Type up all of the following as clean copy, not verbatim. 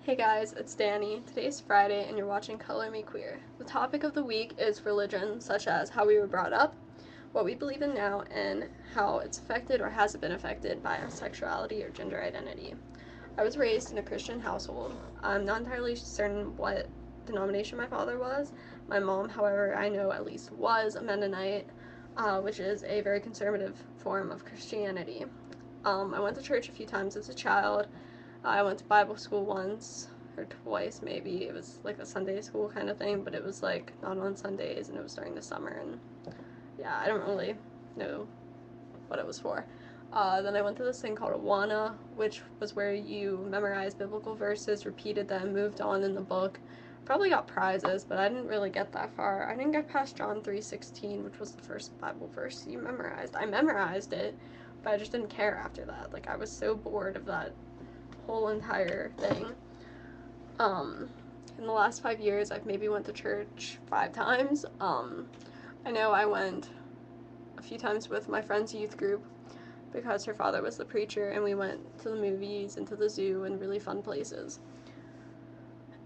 Hey guys, it's Danny. Today's Friday and you're watching Color Me Queer. The topic of the week is religion, such as how we were brought up, what we believe in now, and how it's affected or has been affected by our sexuality or gender identity. I was raised in a Christian household. I'm not entirely certain what denomination my father was. My mom, however, I know at least was a Mennonite, which is a very conservative form of Christianity. I went to church a few times as a child. I went to Bible school once or twice, maybe. It was like a Sunday school kind of thing, but it was like not on Sundays and it was during the summer. And yeah, I don't really know what it was for. Then I went to this thing called Awana, which was where you memorized biblical verses, repeated them, moved on in the book. Probably got prizes, but I didn't really get that far. I didn't get past John 3:16, which was the first Bible verse you memorized. I memorized it, but I just didn't care after that. Like, I was so bored of that whole entire thing. In the last 5 years, I've maybe went to church 5 times. I know I went a few times with my friend's youth group because her father was the preacher, and we went to the movies and to the zoo and really fun places.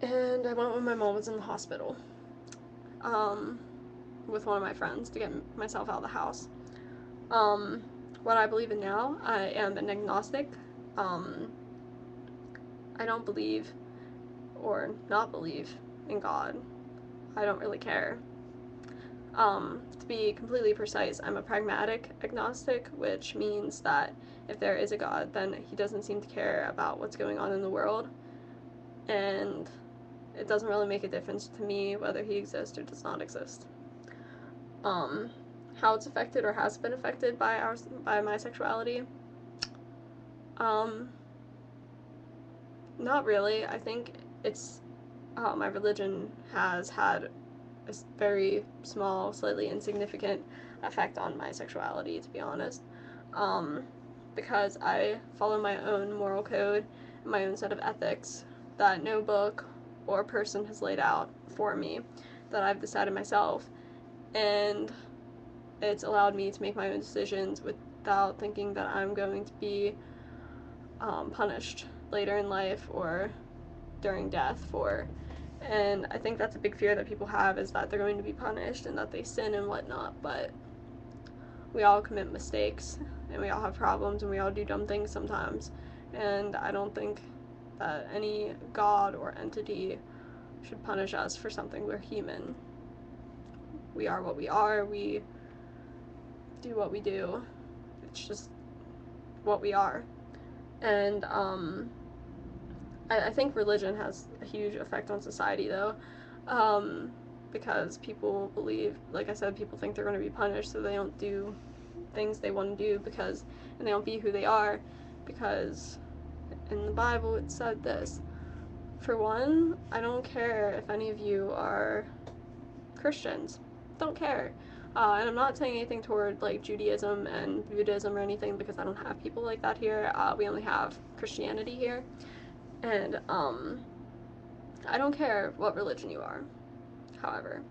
And I went when my mom was in the hospital with one of my friends to get myself out of the house. What I believe in now, I am an agnostic. I don't believe or not believe in God. I don't really care. To be completely precise, I'm a pragmatic agnostic, which means that if there is a God, then he doesn't seem to care about what's going on in the world, and it doesn't really make a difference to me whether he exists or does not exist. How it's affected or has been affected by my sexuality? Not really. I think it's my religion has had a very small, slightly insignificant effect on my sexuality, to be honest, because I follow my own moral code, my own set of ethics that no book or person has laid out for me, that I've decided myself, and it's allowed me to make my own decisions without thinking that I'm going to be punished later in life or during death for. And I think that's a big fear that people have, is that they're going to be punished and that they sin and whatnot, but we all commit mistakes and we all have problems and we all do dumb things sometimes, and I don't think that any god or entity should punish us for something. We're human. We are what we are. We do what we do. It's just what we are. And I think religion has a huge effect on society, though, because people believe, like I said, people think they're going to be punished, so they don't do things they want to do and they don't be who they are, because in the Bible it said this. For one, I don't care if any of you are Christians. Don't care. And I'm not saying anything toward like Judaism and Buddhism or anything, because I don't have people like that here. We only have Christianity here. And I don't care what religion you are, however.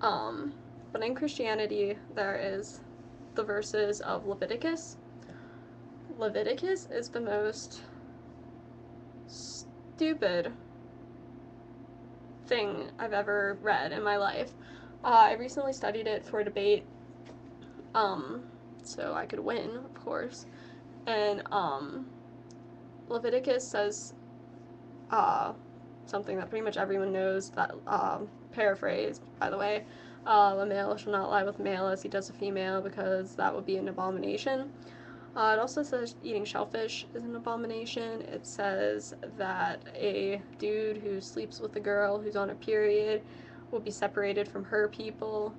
But in Christianity, there is the verses of Leviticus. Leviticus is the most stupid thing I've ever read in my life. I recently studied it for a debate, so I could win, of course. And Leviticus says something that pretty much everyone knows, that paraphrased, by the way. A male shall not lie with a male as he does a female, because that would be an abomination. It also says eating shellfish is an abomination. It says that a dude who sleeps with a girl who's on a period will be separated from her people.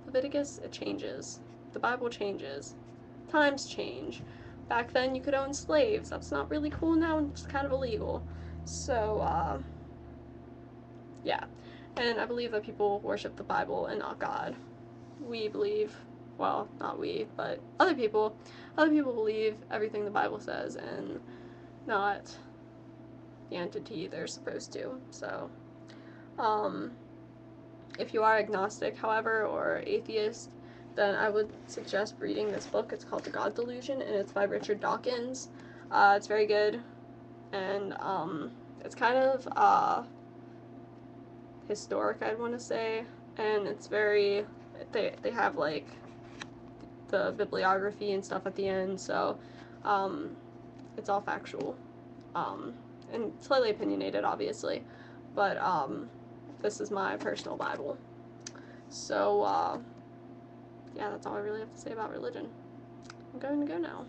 Leviticus, it changes. The Bible changes. Times change. Back then you could own slaves. That's not really cool now, it's kind of illegal. So, yeah. And I believe that people worship the Bible and not God. We believe, well, not we, but other people believe everything the Bible says and not the entity they're supposed to. So, if you are agnostic, however, or atheist, then I would suggest reading this book. It's called The God Delusion, and it's by Richard Dawkins. It's very good. and it's kind of historic, I'd want to say, and it's very, they have like the bibliography and stuff at the end, so it's all factual, and slightly opinionated, obviously, but this is my personal Bible. So yeah, that's all I really have to say about religion. I'm going to go now.